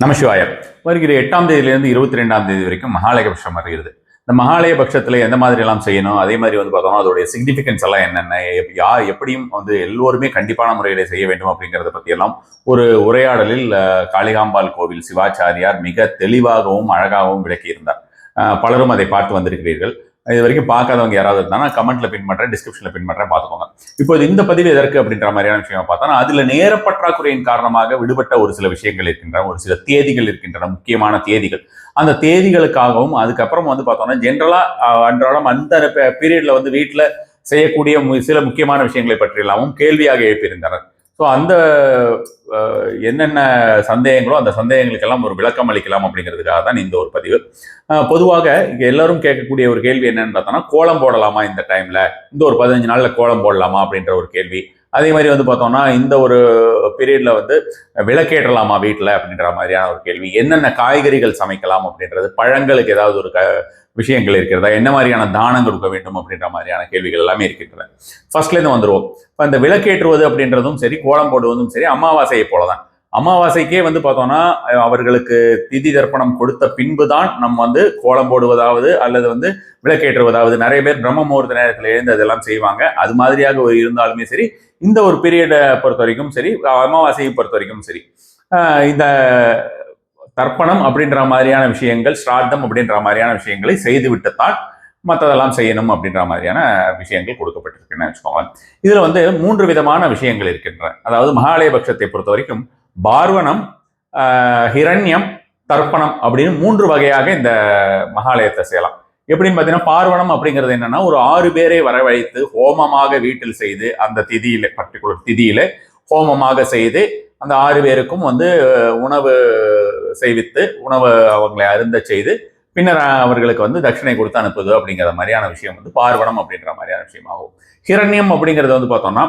நமசிவாய. வருகிற 8ஆம் தேதியிலிருந்து 22ஆம் தேதி வரைக்கும் மகாலயபட்சம் வருகிறது. இந்த மகாலயபட்சத்துல எந்த மாதிரி எல்லாம் செய்யணும், அதே மாதிரி பார்த்தோம்னா அதோடைய சிக்னிபிகன்ஸ் எல்லாம் என்னென்ன, எப்படியும் எல்லோருமே கண்டிப்பான முறையில செய்ய வேண்டும் அப்படிங்கிறத பத்தி எல்லாம் ஒரு உரையாடலில் காளிகாம்பாள் கோவில் சிவாச்சாரியார் மிக தெளிவாகவும் அழகாகவும் விளக்கியிருந்தார். பலரும் அதை பார்த்து வந்திருக்கிறீர்கள். இது வரைக்கும் பார்க்காதவங்க யாராவது இருந்தாலும் கமெண்ட்ல பின் பண்றேன், டிஸ்கிரிப்ஷன்ல பின் பண்றேன், பார்த்துக்கோங்க. இப்போது இந்த பதிவு எதற்கு அப்படின்ற மாதிரியான விஷயம் பார்த்தோம்னா, அதுல நேர பற்றாக்குறையின் காரணமாக விடுபட்ட ஒரு சில விஷயங்கள் இருக்கின்றன, ஒரு சில தேதிகள் இருக்கின்றன, முக்கியமான தேதிகள். அந்த தேதிகளுக்காகவும் அதுக்கப்புறம் பார்த்தோம்னா ஜென்ரலா அன்றாடம் அந்த பீரியட்ல வீட்டுல செய்யக்கூடிய சில முக்கியமான விஷயங்களை பற்றியெல்லாமும் கேள்வியாக எழுப்பியிருந்தனர். ஸோ அந்த என்னென்ன சந்தேகங்களோ அந்த சந்தேகங்களுக்கெல்லாம் ஒரு விளக்கம் அளிக்கலாம் அப்படிங்கிறதுக்காக தான் இந்த ஒரு பதிவு. பொதுவாக இங்கே எல்லாரும் கேட்கக்கூடிய ஒரு கேள்வி என்னன்னு பார்த்தோம்னா, கோலம் போடலாமா இந்த டைம்ல, இந்த ஒரு 15 நாள்ல கோலம் போடலாமா அப்படின்ற ஒரு கேள்வி. அதே மாதிரி பார்த்தோம்னா இந்த ஒரு பீரியட்ல விளக்கேற்றலாமா வீட்டில் அப்படின்ற மாதிரியான ஒரு கேள்வி. என்னென்ன காய்கறிகள் சமைக்கலாம் அப்படின்றது, பழங்களுக்கு ஏதாவது ஒரு விஷயங்கள் இருக்கிறதா, என்ன மாதிரியான தானம் கொடுக்க வேண்டும் அப்படின்ற மாதிரியான கேள்விகள் எல்லாமே இருக்கின்றன. ஃபர்ஸ்ட்லேருந்து வந்துடுவோம். இப்போ இந்த விளக்கேற்றுவது அப்படின்றதும் சரி, கோலம் போடுவதும் சரி, அமாவாசையை போலதான். அமாவாசைக்கே பார்த்தோம்னா அவர்களுக்கு திதி தர்ப்பணம் கொடுத்த பின்புதான் நம்ம கோலம் போடுவதாவது அல்லது விளக்கேற்றுவதாவது. நிறைய பேர் பிரம்ம முகூர்த்த நேரத்தில் எழுந்து அதெல்லாம் செய்வாங்க. அது மாதிரியாக இருந்தாலுமே சரி, இந்த ஒரு பீரியடை பொறுத்த வரைக்கும் சரி, அமாவாசையை பொறுத்த வரைக்கும் சரி, இந்த தர்ப்பணம் அப்படின்ற மாதிரியான விஷயங்கள், ஸ்ராத்தம் அப்படின்ற மாதிரியான விஷயங்களை செய்து விட்டுத்தான் மற்றதெல்லாம் செய்யணும் அப்படின்ற மாதிரியான விஷயங்கள் கொடுக்கப்பட்டிருக்குன்னு வச்சுக்கோங்க. இதுல 3 விதமான விஷயங்கள் இருக்கின்றன. அதாவது மகாலயபட்சத்தை பொறுத்த வரைக்கும் பார்வணம், ஹிரண்யம், தர்ப்பணம் அப்படின்னு 3 வகையாக இந்த மகாலயத்தை செய்யலாம். எப்படின்னு பார்த்தீங்கன்னா, பார்வணம் அப்படிங்கிறது என்னன்னா, ஒரு 6 பேரை வரவழைத்து ஹோமமாக வீட்டில் செய்து, அந்த திதியில பர்டிகுலர் திதியில ஹோமமாக செய்து அந்த 6 பேருக்கும் உணவு செய்வித்து உணவு அவங்களை அருந்த செய்து பின்னர் அவர்களுக்கு தட்சிணை கொடுத்து அனுப்புது அப்படிங்கிற மாதிரியான விஷயம் பார்வணம் அப்படின்ற மாதிரியான விஷயமாகும். ஹிரண்யம் அப்படிங்கிறது பார்த்தோம்னா,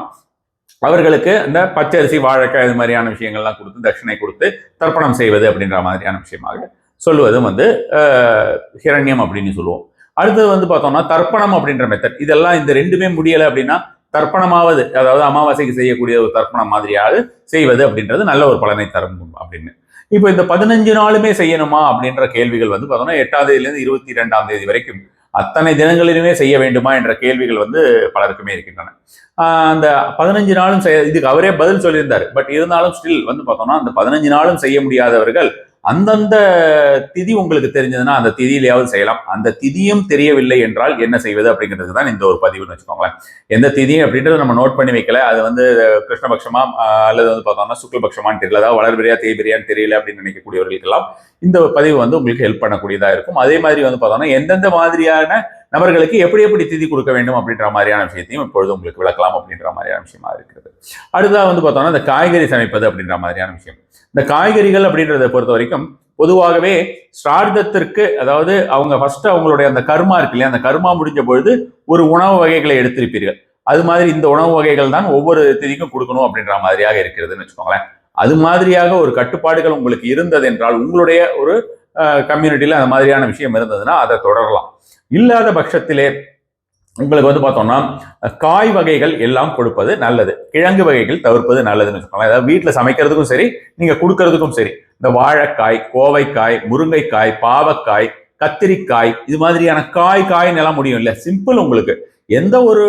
அவர்களுக்கு இந்த பச்சரிசி, வாழைக்காய் இது மாதிரியான விஷயங்கள்லாம் கொடுத்து தட்சிணை கொடுத்து தர்ப்பணம் செய்வது அப்படின்ற மாதிரியான விஷயமாக சொல்லுவதும் ஹிரண்யம் அப்படின்னு சொல்லுவோம். அடுத்தது பார்த்தோம்னா தர்ப்பணம் அப்படின்ற மெத்தட். இதெல்லாம் இந்த 2மே முடியலை அப்படின்னா தர்ப்பணமாவது, அதாவது அமாவாசைக்கு செய்யக்கூடிய ஒரு தர்ப்பணம் மாதிரியாவது செய்வது அப்படின்றது நல்ல ஒரு பலனை தரும் அப்படின்னு. இப்போ இந்த 15 நாளுமே செய்யணுமா அப்படின்ற கேள்விகள் பார்த்தோம்னா 8ஆம் தேதியிலிருந்து 22ஆம் தேதி வரைக்கும் அத்தனை தினங்களிலுமே செய்ய வேண்டுமா என்ற கேள்விகள் பலருக்குமே இருக்கின்றன. அந்த 15 நாளும் இதுக்கு அவரே பதில் சொல்லியிருந்தார். பட் இருந்தாலும் ஸ்டில் பார்த்தோம்னா அந்த 15 நாளும் செய்ய முடியாதவர்கள் அந்தந்த திதி உங்களுக்கு தெரிஞ்சதுன்னா அந்த திதியிலேயாவது செய்யலாம். அந்த திதியும் தெரியவில்லை என்றால் என்ன செய்வது அப்படிங்கிறது தான் இந்த ஒரு பதிவுன்னு வச்சுக்கோங்களேன். எந்த திதி அப்படின்றது நம்ம நோட் பண்ணி வைக்கல. அது கிருஷ்ணபக்ஷமா அல்லது பார்த்தோம்னா சுக்லபக்ஷமான்னு தெரியல, அதாவது வளர்பிரியா தேய்பிரியான்னு தெரியல அப்படின்னு நினைக்கக்கூடியவர்களுக்கெல்லாம் இந்த பதிவு உங்களுக்கு ஹெல்ப் பண்ணக்கூடியதா இருக்கும். அதே மாதிரி பார்த்தோம்னா எந்தெந்த மாதிரியான நபர்களுக்கு எப்படி எப்படி திதி கொடுக்க வேண்டும் அப்படின்ற மாதிரியான விஷயத்தையும் இப்பொழுது உங்களுக்கு விளக்கலாம் அப்படின்ற மாதிரியான விஷயமா இருக்கிறது. அடுத்ததாக பார்த்தோம்னா இந்த காய்கறி சமைப்பது அப்படின்ற மாதிரியான விஷயம். இந்த காய்கறிகள் அப்படின்றத பொறுத்த வரைக்கும் பொதுவாகவே ஸ்ரார்த்தத்திற்கு, அதாவது அவங்க ஃபர்ஸ்ட் அவங்களுடைய அந்த கர்மா இருக்கு இல்லையா, அந்த கர்மா முடிஞ்ச பொழுது ஒரு உணவு வகைகளை எடுத்திருப்பீர்கள். அது மாதிரி இந்த உணவு வகைகள் தான் ஒவ்வொரு திதிக்கும் கொடுக்கணும் அப்படின்ற மாதிரியாக இருக்கிறதுன்னு வச்சுக்கோங்களேன். அது மாதிரியாக ஒரு கட்டுப்பாடுகள் உங்களுக்கு இருந்தது என்றால், உங்களுடைய ஒரு கம்யூனிட்டியில அந்த மாதிரியான விஷயம் இருந்ததுன்னா அதை தொடரலாம். இல்லாத பட்சத்திலே உங்களுக்கு பார்த்தோம்னா காய் வகைகள் எல்லாம் கொடுப்பது நல்லது, கிழங்கு வகைகள் தவிர்ப்பது நல்லதுன்னு வச்சுக்கோங்களேன். அதாவது வீட்டில் சமைக்கிறதுக்கும் சரி, நீங்க கொடுக்கறதுக்கும் சரி, இந்த வாழைக்காய், கோவைக்காய், முருங்கைக்காய், பாவக்காய், கத்திரிக்காய், இது மாதிரியான காய்ன்னு எல்லாம் முடியும் இல்ல. சிம்பிள், உங்களுக்கு எந்த ஒரு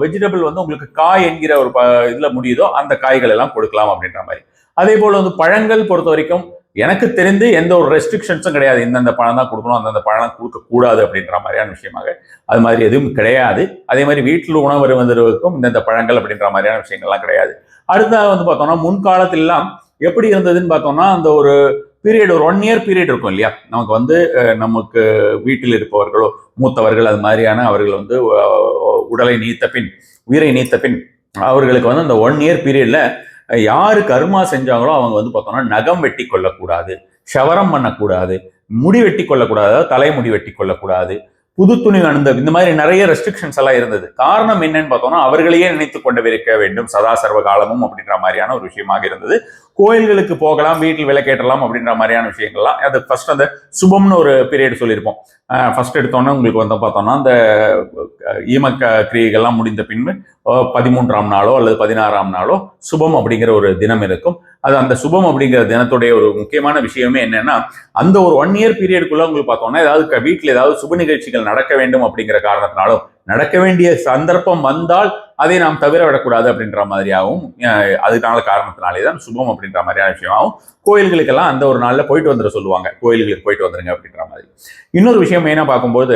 வெஜிடபிள் உங்களுக்கு காய் என்கிற ஒரு இதுல முடியுதோ அந்த காய்கள் எல்லாம் கொடுக்கலாம் அப்படின்ற மாதிரி. அதே போல பழங்கள் பொறுத்த வரைக்கும் எனக்கு தெரிந்து எந்த ஒரு ரெஸ்ட்ரிக்ஷன்ஸும் கிடையாது. இந்தந்த பழம் தான் கொடுக்கணும், அந்தந்த பழம் கொடுக்கக்கூடாது அப்படின்ற மாதிரியான விஷயமாக அது மாதிரி எதுவும் கிடையாது. அதே மாதிரி வீட்டில் உணவு வருவதற்கும் இந்தந்த பழங்கள் அப்படின்ற மாதிரியான விஷயங்கள்லாம் கிடையாது. அடுத்ததாக பார்த்தோம்னா முன்காலத்திலாம் எப்படி இருந்ததுன்னு பார்த்தோம்னா, அந்த ஒரு பீரியட், ஒரு 1 இயர் பீரியட் இருக்கும் இல்லையா, நமக்கு நமக்கு வீட்டில் இருப்பவர்களோ மூத்தவர்கள் அது மாதிரியான அவர்கள் உடலை நீத்த பின், உயிரை நீத்த பின் அவர்களுக்கு அந்த 1 இயர் பீரியட்ல யாரு கர்மா செஞ்சாங்களோ அவங்க பார்த்தோம்னா நகம் வெட்டி கொள்ளக்கூடாது, ஷவரம் பண்ணக்கூடாது, முடி வெட்டி கொள்ளக்கூடாது, அதாவது தலைமுடி வெட்டி கொள்ளக்கூடாது, புது துணி அணிந்த இந்த மாதிரி நிறைய ரெஸ்ட்ரிக்ஷன்ஸ் எல்லாம் இருந்தது. காரணம் என்னன்னு பார்த்தோம்னா அவர்களையே நினைத்து கொண்டிருக்க வேண்டும் சதா சர்வ காலமும் அப்படின்ற மாதிரியான ஒரு விஷயமாக இருந்தது. கோயில்களுக்கு போகலாம், வீட்டில் விளக்கேற்றலாம் அப்படின்ற மாதிரியான விஷயங்கள்லாம் அது ஃபர்ஸ்ட் அந்த சுபம்னு ஒரு பீரியட் சொல்லியிருப்போம். ஃபர்ஸ்ட் எடுத்தோன்னே உங்களுக்கு வந்து பார்த்தோம்னா அந்த ஈம கிரியைகள்லாம் முடிந்த பின்பு 13ஆம் நாளோ அல்லது 16ஆம் நாளோ சுபம் அப்படிங்கிற ஒரு தினம் இருக்கும். அது அந்த சுபம் அப்படிங்கிற தினத்துடைய ஒரு முக்கியமான விஷயமே என்னன்னா அந்த ஒரு 1 இயர் பீரியடுக்குள்ள உங்களுக்கு பார்த்தோம்னா ஏதாவது வீட்டில் ஏதாவது சுப நிகழ்ச்சிகள் நடக்க வேண்டும் அப்படிங்கிற காரணத்தினாலும் நடக்க வேண்டிய சந்தர்ப்பம் வந்தால் அதை நாம் தவிர விடக்கூடாது அப்படின்ற மாதிரியாகவும் அதுக்கான காரணத்தினாலே தான் சுபம் அப்படின்ற மாதிரியான விஷயமாகவும் கோயில்களுக்கெல்லாம் அந்த ஒரு நாளில் போயிட்டு வந்துட சொல்லுவாங்க. கோயில்களுக்கு போயிட்டு வந்துருங்க அப்படின்ற மாதிரி. இன்னொரு விஷயம் மெயினா பார்க்கும்போது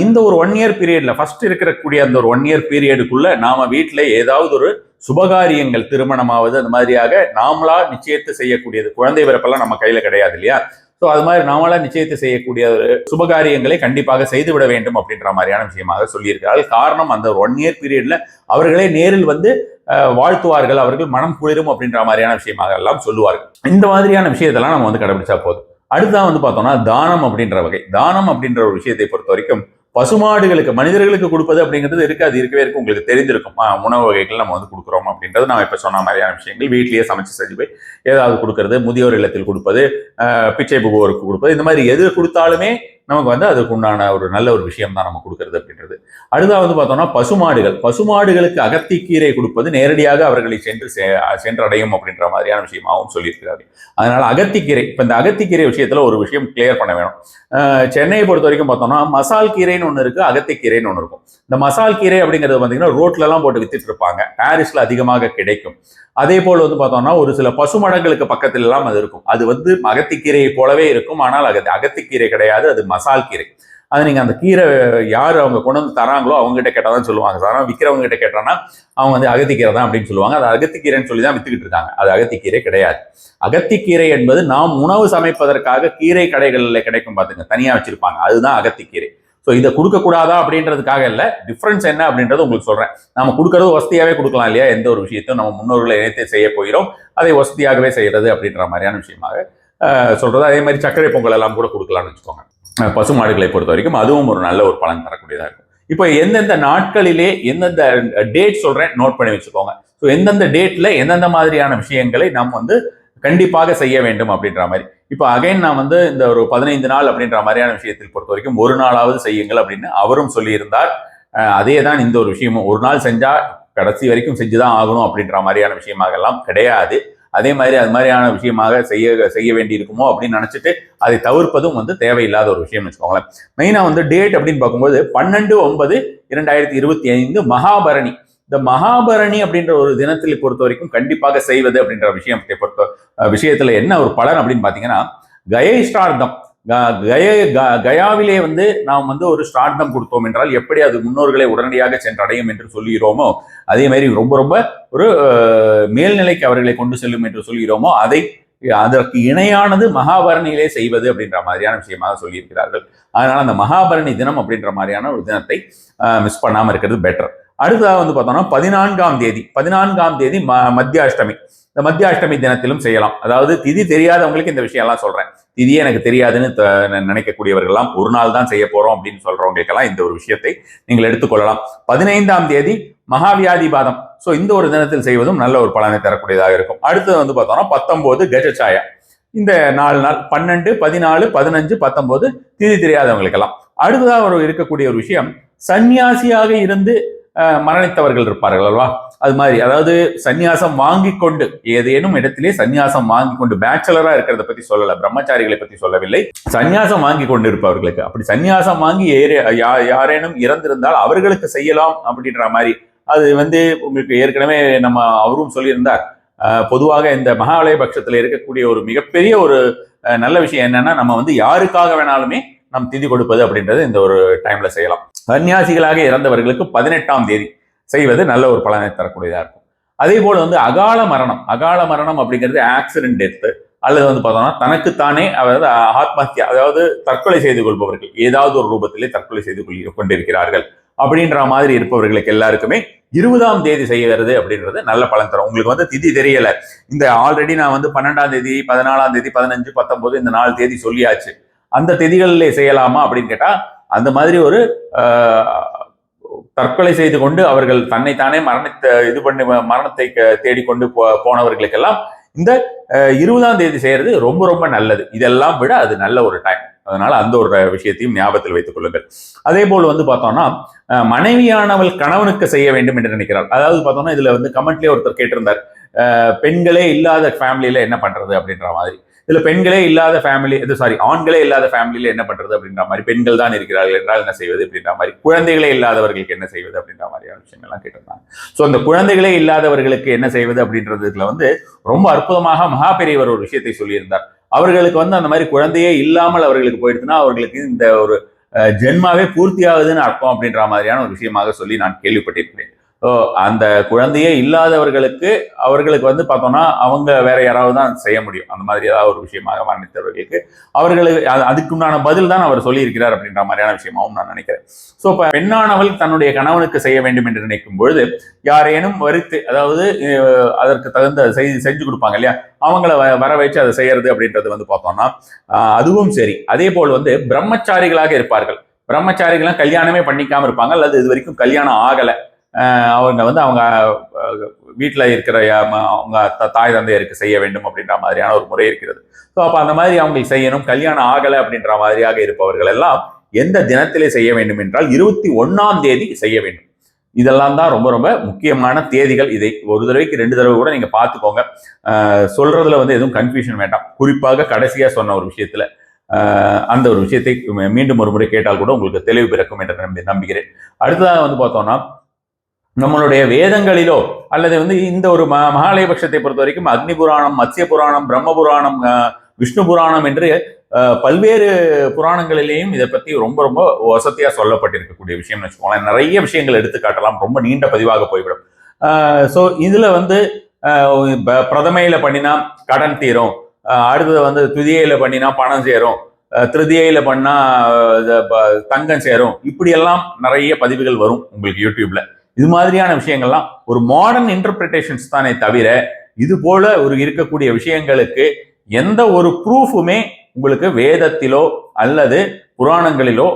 இந்த ஒரு 1 இயர் பீரியட்ல ஃபர்ஸ்ட் இருக்கக்கூடிய அந்த ஒரு 1 இயர் பீரியடுக்குள்ள நாம வீட்டில் ஏதாவது ஒரு சுபகாரியங்கள் திருமணமாவது அந்த மாதிரியாக நாமளா நிச்சயத்து செய்யக்கூடியது, குழந்தை பிறப்பெல்லாம் நம்ம கையில கிடையாது இல்லையா? ஸோ அது மாதிரி நாமளா நிச்சயத்தை செய்யக்கூடிய ஒரு சுபகாரியங்களை கண்டிப்பாக செய்துவிட வேண்டும் அப்படின்ற மாதிரியான விஷயமாக சொல்லியிருக்கிறார்கள். காரணம் அந்த 1 இயர் பீரியட்ல அவர்களே நேரில் வந்து வாழ்த்துவார்கள், அவர்கள் மனம் குளிரும் அப்படின்ற மாதிரியான விஷயமாக எல்லாம் சொல்லுவார்கள். இந்த மாதிரியான விஷயத்தெல்லாம் நம்ம வந்து கடைபிடிச்சா போதும். அடுத்ததான் வந்து பார்த்தோம்னா தானம் அப்படின்ற வகை. தானம் அப்படின்ற ஒரு விஷயத்தை பொறுத்த வரைக்கும் பசுமாடுகளுக்கு, மனிதர்களுக்கு கொடுப்பது அப்படிங்கிறது இருக்காது, இருக்கவே இருக்கு, உங்களுக்கு தெரிஞ்சிருக்கும். உணவு வகைகள் நம்ம வந்து கொடுக்குறோம் அப்படின்றது நான் இப்ப சொன்ன மாதிரியான விஷயங்கள். வீட்லயே சமைச்சு செஞ்சு போய் ஏதாவது கொடுக்கறது, முதியோர் இல்லத்தில் கொடுப்பது, பிச்சை புகுவோருக்கு கொடுப்பது, இந்த மாதிரி எது கொடுத்தாலுமே நமக்கு வந்து அதுக்கு உண்டான ஒரு நல்ல ஒரு விஷயம் தான் நம்ம கொடுக்கறது அப்படின்றது. அடுத்தா வந்து பார்த்தோம்னா பசுமாடுகளுக்கு அகத்திக்கீரை கொடுப்பது நேரடியாக அவர்களை சென்றடையும் அப்படின்ற மாதிரியான விஷயமாகவும் சொல்லியிருக்கிறார்கள். அதனால அகத்திக்கீரை, இப்ப இந்த அகத்திக்கீரை விஷயத்துல ஒரு விஷயம் கிளியர் பண்ண வேணும். சென்னையை பொறுத்த வரைக்கும் பார்த்தோம்னா மசால் கீரைன்னு ஒன்று இருக்கு, அகத்திக்கீரைன்னு ஒன்று இருக்கும். இந்த மசால் கீரை அப்படிங்கிறது பார்த்தீங்கன்னா ரோட்ல எல்லாம் போட்டு வித்துட்டு இருப்பாங்க, பாரிஸ்ல அதிகமாக கிடைக்கும். அதே போல வந்து பார்த்தோம்னா ஒரு சில பசுமடங்களுக்கு பக்கத்துல எல்லாம் அது இருக்கும். அது வந்து அகத்திக்கீரையை போலவே இருக்கும், ஆனால் அகத்திக்கீரை கிடையாது, அது மசால் கீரை. அது நீங்க அந்த கீரை யார் அவங்க கொண்டு வந்து தராங்களோ அவங்க கிட்ட கேட்டாதான் சொல்லுவாங்க. சாதாரண விற்கிறவங்க கிட்ட கேட்டானா அவங்க வந்து அகத்திக்கீரை தான் அப்படின்னு சொல்லுவாங்க. அது அகத்திக்கீரைன்னு சொல்லி தான் வித்துக்கிட்டு இருக்காங்க. அது அகத்திக்கீரை கிடையாது. அகத்திக்கீரை என்பது நாம் உணவு சமைப்பதற்காக கீரை கடைகளில் கிடைக்கும் பாத்துங்க, தனியா வச்சிருப்பாங்க, அதுதான் அகத்திக்கீரை. ஸோ இதை கொடுக்கக்கூடாதா அப்படின்றதுக்காக இல்லை, டிஃப்ரென்ஸ் என்ன அப்படின்றது உங்களுக்கு சொல்றேன். நம்ம கொடுக்கறது வசதியாவே கொடுக்கலாம் இல்லையா? எந்த ஒரு விஷயத்தையும் நம்ம முன்னோர்களை இணைத்து செய்ய போகிறோம், அதை வசதியாகவே செய்யறது அப்படின்ற மாதிரியான விஷயமாக சொல்றது. அதே மாதிரி சர்க்கரை பொங்கல் எல்லாம் கூட கொடுக்கலாம்னு வச்சுக்கோங்க. பசு மாடுகளை பொறுத்த வரைக்கும் அதுவும் ஒரு நல்ல ஒரு பலன் தரக்கூடியதாக இருக்கும். இப்போ எந்தெந்த நாட்களிலே எந்தெந்த டேட் சொல்றேன், நோட் பண்ணி வச்சுக்கோங்க. ஸோ எந்தெந்த டேட்ல எந்தெந்த மாதிரியான விஷயங்களை நாம் வந்து கண்டிப்பாக செய்ய வேண்டும் அப்படின்ற மாதிரி. இப்போ அகைன் நான் வந்து இந்த ஒரு 15 நாள் அப்படின்ற மாதிரியான விஷயத்தில் பொறுத்த வரைக்கும் ஒரு நாளாவது செய்யுங்கள் அப்படின்னு அவரும் சொல்லியிருந்தார். அதே தான் இந்த ஒரு விஷயமும், ஒரு நாள் செஞ்சா கடைசி வரைக்கும் செஞ்சுதான் ஆகணும் அப்படின்ற மாதிரியான விஷயமாக எல்லாம் கிடையாது. அதே மாதிரி அது மாதிரியான விஷயமாக செய்ய வேண்டி இருக்குமோ அப்படின்னு நினைச்சிட்டு அதை தவிர்ப்பதும் வந்து தேவையில்லாத ஒரு விஷயம்னு வச்சுக்கோங்களேன். மெயினா வந்து டேட் அப்படின்னு பார்க்கும்போது 12/9/2025 மகாபரணி. இந்த மகாபரணி அப்படின்ற ஒரு தினத்தில் பொறுத்த வரைக்கும் கண்டிப்பாக செய்வது அப்படின்ற விஷயத்துல என்ன ஒரு பலன் அப்படின்னு பாத்தீங்கன்னா, கயை ஸ்ரார்த்தம், கயாவிலே வந்து நாம் வந்து ஒரு ஸ்ரார்த்தம் கொடுத்தோம் என்றால் எப்படி அது முன்னோர்களை உடனடியாக சென்றடையும் என்று சொல்கிறோமோ, அதே மாதிரி ரொம்ப ரொம்ப ஒரு மேல்நிலைக்கு அவர்களை கொண்டு செல்லும் என்று சொல்கிறோமோ அதற்கு இணையானது மகாபரணியிலே செய்வது அப்படின்ற மாதிரியான விஷயமாக சொல்லியிருக்கிறார்கள். அதனால அந்த மகாபரணி தினம் அப்படின்ற மாதிரியான ஒரு தினத்தை மிஸ் பண்ணாம இருக்கிறது பெட்டர். அடுத்ததாக வந்து பார்த்தோம்னா 14ஆம் தேதி மத்தியாஷ்டமி. இந்த மத்தியாஷ்டமி தினத்திலும் செய்யலாம். அதாவது திதி தெரியாதவங்களுக்கு இந்த விஷயம் எல்லாம் சொல்றேன். திதியே எனக்கு தெரியாதுன்னு நினைக்கக்கூடியவர்கள்லாம் ஒரு நாள் தான் செய்ய போறோம் அப்படின்னு சொல்றவங்களுக்கெல்லாம் இந்த ஒரு விஷயத்தை நீங்கள் எடுத்துக்கொள்ளலாம். 15ஆம் தேதி மகாவியாதிபாதம். ஸோ இந்த ஒரு தினத்தில் செய்வதும் நல்ல ஒரு பலனை தரக்கூடியதாக இருக்கும். அடுத்தது வந்து பார்த்தோம்னா 19 கஜச்சாயா. இந்த 4 நாள் 12, 14, 15, 19 திதி தெரியாதவங்களுக்கெல்லாம். அடுத்ததாக ஒரு இருக்கக்கூடிய ஒரு விஷயம், சன்னியாசியாக இருந்து மரணித்தவர்கள் இருப்பார்கள் அல்வா, அது மாதிரி. அதாவது சன்னியாசம் வாங்கி கொண்டு ஏதேனும் இடத்திலே சன்னியாசம் வாங்கி கொண்டு, பேச்சுலரா இருக்கிறத பத்தி சொல்லல, பிரம்மச்சாரிகளை பத்தி சொல்லவில்லை, சன்னியாசம் வாங்கி கொண்டு இருப்பவர்களுக்கு. அப்படி சன்னியாசம் வாங்கி யாரேனும் இறந்திருந்தால் அவர்களுக்கு செய்யலாம் அப்படின்ற மாதிரி. அது வந்து உங்களுக்கு ஏற்கனவே நம்ம அவரும் சொல்லியிருந்தார். பொதுவாக இந்த மகாலய பட்சத்துல இருக்கக்கூடிய ஒரு மிகப்பெரிய ஒரு நல்ல விஷயம் என்னன்னா, நம்ம வந்து யாருக்காக வேணாலுமே நம் திதி கொடுப்பது அப்படின்றது இந்த ஒரு டைம்ல செய்யலாம். சன்னியாசிகளாக இறந்தவர்களுக்கு 18ஆம் தேதி செய்வது நல்ல ஒரு பலனை தரக்கூடியதா இருக்கும். அதே போல வந்து அகால மரணம் அப்படிங்கிறது ஆக்சிடென்ட் டெத், அல்லது வந்து பார்த்தோம்னா தனக்குத்தானே அதாவது ஆத்மஹத்யா, அதாவது தற்கொலை செய்து கொள்பவர்கள், ஏதாவது ஒரு ரூபத்திலே தற்கொலை செய்து கொண்டிருக்கிறார்கள் அப்படின்ற மாதிரி இருப்பவர்களுக்கு எல்லாருக்குமே 20ஆம் தேதி செய்கிறது அப்படின்றது நல்ல பலன் தரும். உங்களுக்கு வந்து திதி தெரியல, இந்த ஆல்ரெடி நான் வந்து 12ஆம் தேதி, 14ஆம் தேதி, 15, 19 இந்த 4 தேதி சொல்லியாச்சு. அந்த தேதிகளிலே செய்யலாமா அப்படின்னு கேட்டா அந்த மாதிரி ஒரு தற்கொலை செய்து கொண்டு அவர்கள் தன்னைத்தானே மரணத்தை தேடிக்கொண்டு போனவர்களுக்கெல்லாம் இந்த 20ஆம் தேதி செய்யறது ரொம்ப ரொம்ப நல்லது. இதெல்லாம் விட அது நல்ல ஒரு டைம். அதனால அந்த ஒரு விஷயத்தையும் ஞாபகத்தில் வைத்துக் கொள்ளுங்கள். அதே போல் பார்த்தோம்னா, மனைவியானவள் கணவனுக்கு செய்ய வேண்டும் என்று நினைக்கிறாள். அதாவது பார்த்தோம்னா இதுல கமெண்ட்லயே ஒருத்தர் கேட்டிருந்தார், பெண்களே இல்லாத ஃபேமிலியில என்ன பண்றது அப்படின்ற மாதிரி. இதுல பெண்களே இல்லாத ஃபேமிலி, ஆண்களே இல்லாத ஃபேமிலியில என்ன பண்றது அப்படின்ற மாதிரி, பெண்கள் தான் இருக்கிறார்கள் என்றால் என்ன செய்வது அப்படின்ற மாதிரி, குழந்தைகளே இல்லாதவர்களுக்கு என்ன செய்வது அப்படின்ற மாதிரியான விஷயங்கள்லாம் கேட்டிருந்தாங்க. ஸோ அந்த குழந்தைகளே இல்லாதவர்களுக்கு என்ன செய்வது அப்படின்றதுல ரொம்ப அற்புதமாக மகாபெரியவர் ஒரு விஷயத்தை சொல்லியிருந்தார். அவர்களுக்கு அந்த மாதிரி குழந்தையே இல்லாமல் அவர்களுக்கு போயிடுச்சுன்னா அவர்களுக்கு இந்த ஒரு ஜென்மாவே பூர்த்தி ஆகுதுன்னு அர்த்தம் அப்படின்ற மாதிரியான ஒரு விஷயமாக சொல்லி நான் கேள்விப்பட்டிருக்கிறேன். அந்த குழந்தையே இல்லாதவர்களுக்கு அவர்களுக்கு பார்த்தோம்னா அவங்க வேற யாராவது தான் செய்ய முடியும். அந்த மாதிரி ஏதாவது ஒரு விஷயமாக மரணித்தவர்களுக்கு அவர்களுக்கு அதுக்குண்டான பதில் தான் அவர் சொல்லியிருக்கிறார் அப்படின்ற மாதிரியான விஷயமாகவும் நான் நினைக்கிறேன். ஸோ இப்போ பெண்ணானவள் தன்னுடைய கணவனுக்கு செய்ய வேண்டும் என்று நினைக்கும் பொழுது யாரேனும் வரித்து, அதாவது அதற்கு தகுந்த செஞ்சு கொடுப்பாங்க இல்லையா, அவங்கள வர வச்சு அதை செய்யறது அப்படின்றது பார்த்தோம்னா அதுவும் சரி. அதே போல் பிரம்மச்சாரிகளாக இருப்பார்கள். பிரம்மச்சாரிகள்லாம் கல்யாணமே பண்ணிக்காம இருப்பாங்க, அல்லது இது வரைக்கும் கல்யாணம் ஆகலை. அவங்க அவங்க வீட்டில் இருக்கிற அவங்க தாய் தந்தையருக்கு செய்ய வேண்டும் அப்படின்ற மாதிரியான ஒரு முறை இருக்கிறது. ஸோ அப்போ அந்த மாதிரி அவங்களுக்கு செய்யணும். கல்யாணம் ஆகலை அப்படின்ற மாதிரியாக இருப்பவர்கள் எல்லாம் எந்த தினத்திலே செய்ய வேண்டும் என்றால் 21ஆம் தேதி செய்ய வேண்டும். இதெல்லாம் தான் ரொம்ப ரொம்ப முக்கியமான தேதிகள். இதை ஒரு தடவைக்கு 2 தடவை கூட நீங்க பார்த்துக்கோங்க. சொல்றதுல எதுவும் கன்ஃபியூஷன் வேண்டாம். குறிப்பாக கடைசியா சொன்ன ஒரு விஷயத்துல அந்த ஒரு விஷயத்தை மீண்டும் ஒரு முறை கேட்டால் கூட உங்களுக்கு தெளிவு பிறக்கும் என்று நம்புகிறேன். அடுத்ததாக பார்த்தோம்னா, நம்மளுடைய வேதங்களிலோ அல்லது இந்த ஒரு மகாலயபட்சத்தை பொறுத்த வரைக்கும் அக்னி புராணம், மத்ய புராணம், பிரம்ம புராணம், விஷ்ணு புராணம் என்று பல்வேறு புராணங்களிலேயும் இதை பத்தி ரொம்ப ரொம்ப வசதியா சொல்லப்பட்டிருக்கக்கூடிய விஷயம்னு வச்சுக்கோங்களேன். நிறைய விஷயங்கள் எடுத்து காட்டலாம், ரொம்ப நீண்ட பதிவாக போய்விடும். ஸோ இதுல பிரதமையில பண்ணினா கடன் தீரும், அடுத்தது துதியையில பண்ணினா பணம் சேரும், திருதியையில பண்ணா தங்கம் சேரும், இப்படியெல்லாம் நிறைய பதிவுகள் வரும் உங்களுக்கு யூடியூப்ல. இது மாதிரியான விஷயங்கள்லாம் ஒரு மாடர்ன் இன்டர்பிரிட்டேஷன்ஸ் தானே தவிர இது போல ஒரு இருக்கக்கூடிய விஷயங்களுக்கு எந்த ஒரு ப்ரூஃபுமே உங்களுக்கு வேதத்திலோ அல்லது புராணங்களிலோ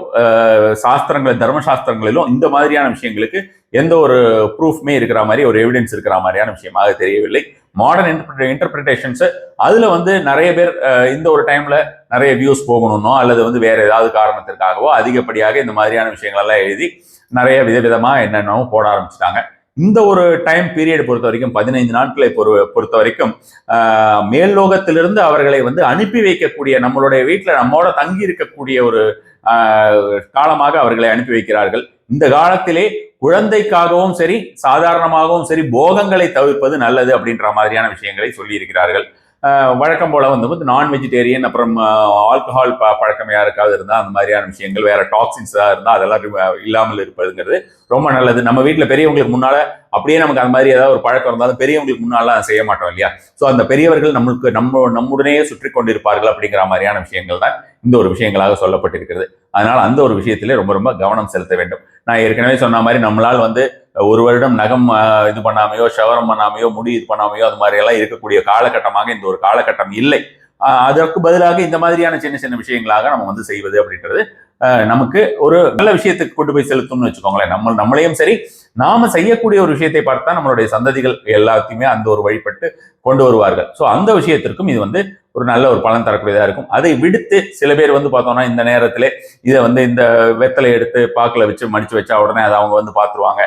தர்ம சாஸ்திரங்களிலோ இந்த மாதிரியான விஷயங்களுக்கு எந்த ஒரு ப்ரூஃப்மே இருக்கிற மாதிரி, ஒரு எவிடன்ஸ் இருக்கிற மாதிரியான விஷயமாக தெரியவில்லை. மாடர்ன் இன்டர்பிரிட்டேஷன்ஸ் அதுல நிறைய பேர் இந்த ஒரு டைம்ல நிறைய வியூஸ் போகணும்னோ அல்லது வேற ஏதாவது காரணத்திற்காகவோ அதிகப்படியாக இந்த மாதிரியான விஷயங்கள் எல்லாம் எழுதி நிறைய விதவிதமா என்னென்னவோ போட ஆரம்பிச்சிட்டாங்க. இந்த ஒரு டைம் பீரியட் பொறுத்த வரைக்கும் 15 நாட்களை பொறுத்த வரைக்கும் மேல்லோகத்திலிருந்து அவர்களை அனுப்பி வைக்கக்கூடிய, நம்மளுடைய வீட்டில் நம்மோட தங்கி இருக்கக்கூடிய ஒரு காலமாக அவர்களை அனுப்பி வைக்கிறார்கள். இந்த காலத்திலே குழந்தைக்காகவும் சரி சாதாரணமாகவும் சரி போகங்களை தவிர்ப்பது நல்லது அப்படின்ற மாதிரியான விஷயங்களை சொல்லி இருக்கிறார்கள். வழக்கம் போல நான் வெஜிடேரியன், அப்புறம் ஆல்கஹால் பழக்கம் யாருக்காவது இருந்தால் அந்த மாதிரியான விஷயங்கள், வேற டாக்ஸின்ஸாக இருந்தால் அதெல்லாம் இல்லாமல் இருப்பதுங்கிறது ரொம்ப நல்லது. நம்ம வீட்டில் பெரியவங்களுக்கு முன்னால அப்படியே நமக்கு அந்த மாதிரி ஏதாவது ஒரு பழக்கம் இருந்தாலும் பெரியவங்களுக்கு முன்னாலாம் செய்ய மாட்டோம் இல்லையா. ஸோ அந்த பெரியவர்கள் நம்முடனேயே சுற்றி கொண்டிருப்பார்கள் அப்படிங்கிற மாதிரியான விஷயங்கள் தான் இந்த ஒரு விஷயங்களாக சொல்லப்பட்டிருக்கிறது. அதனால அந்த ஒரு விஷயத்திலே ரொம்ப ரொம்ப கவனம் செலுத்த வேண்டும். நான் ஏற்கனவே சொன்ன மாதிரி நம்மளால் ஒரு வருடம் நகம் இது பண்ணாமையோ, ஷவரம் பண்ணாமையோ, முடி இது பண்ணாமையோ அது மாதிரி எல்லாம் இருக்கக்கூடிய காலகட்டமாக இந்த ஒரு காலகட்டம் இல்லை. அதற்கு பதிலாக இந்த மாதிரியான சின்ன சின்ன விஷயங்களாக நம்ம செய்வது அப்படின்றது நமக்கு ஒரு நல்ல விஷயத்துக்கு கொண்டு போய் செலுத்தும்னு வச்சுக்கோங்களேன். நம்மளையும் சரி, நாம செய்யக்கூடிய ஒரு விஷயத்தை பார்த்தா நம்மளுடைய சந்ததிகள் எல்லாத்தையுமே அந்த ஒரு வழிபட்டு கொண்டு வருவார்கள். ஸோ அந்த விஷயத்திற்கும் இது ஒரு நல்ல ஒரு பலன் தரக்கூடியதா இருக்கும். அதை விடுத்து சில பேர் பார்த்தோம்னா இந்த நேரத்திலே இதை இந்த வெத்தலை எடுத்து பாக்கில் வச்சு மடிச்சு வச்சா உடனே அதை அவங்க பார்த்துருவாங்க,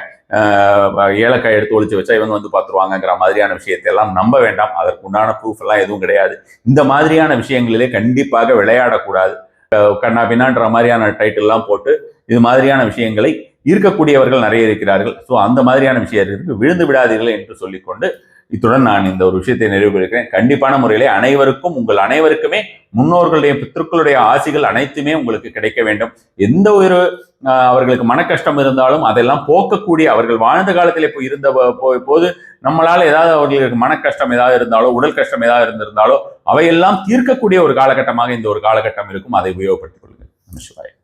ஏலக்காய் எடுத்து ஒழிச்சு வச்சா இவங்க பார்த்துருவாங்கங்கிற மாதிரியான விஷயத்தை எல்லாம் நம்ப வேண்டாம். அதற்கு உண்டான ப்ரூஃப் எல்லாம் எதுவும் கிடையாது. இந்த மாதிரியான விஷயங்களிலே கண்டிப்பாக விளையாடக்கூடாது. கண்ணா பின்னான்ற மாதிரியான டைட்டில் எல்லாம் போட்டு இது மாதிரியான விஷயங்களை இருக்கக்கூடியவர்கள் நிறைய இருக்கிறார்கள். ஸோ அந்த மாதிரியான விஷயத்திற்கு விழுந்து விடாதீர்கள் என்று சொல்லிக்கொண்டு இத்துடன் நான் இந்த ஒரு விஷயத்தை நிறைவு பெறுகிறேன். கண்டிப்பான முறையிலே அனைவருக்கும், உங்கள் அனைவருக்குமே முன்னோர்களுடைய பித்ருக்களுடைய ஆசிகள் அனைத்துமே உங்களுக்கு கிடைக்க வேண்டும். எந்த ஒரு அவர்களுக்கு மன கஷ்டம் இருந்தாலும் அதெல்லாம் போக்கக்கூடிய, அவர்கள் வாழ்ந்த காலத்திலே இருந்த போது நம்மளால ஏதாவது அவர்களுக்கு மன கஷ்டம் ஏதாவது இருந்தாலோ, உடல் கஷ்டம் ஏதாவது இருந்திருந்தாலோ அவையெல்லாம் தீர்க்கக்கூடிய ஒரு காலகட்டமாக இந்த ஒரு காலகட்டம் இருக்கும். அதை உபயோகப்படுத்திக் கொள்ளுங்கள். நமஸ்காரம்.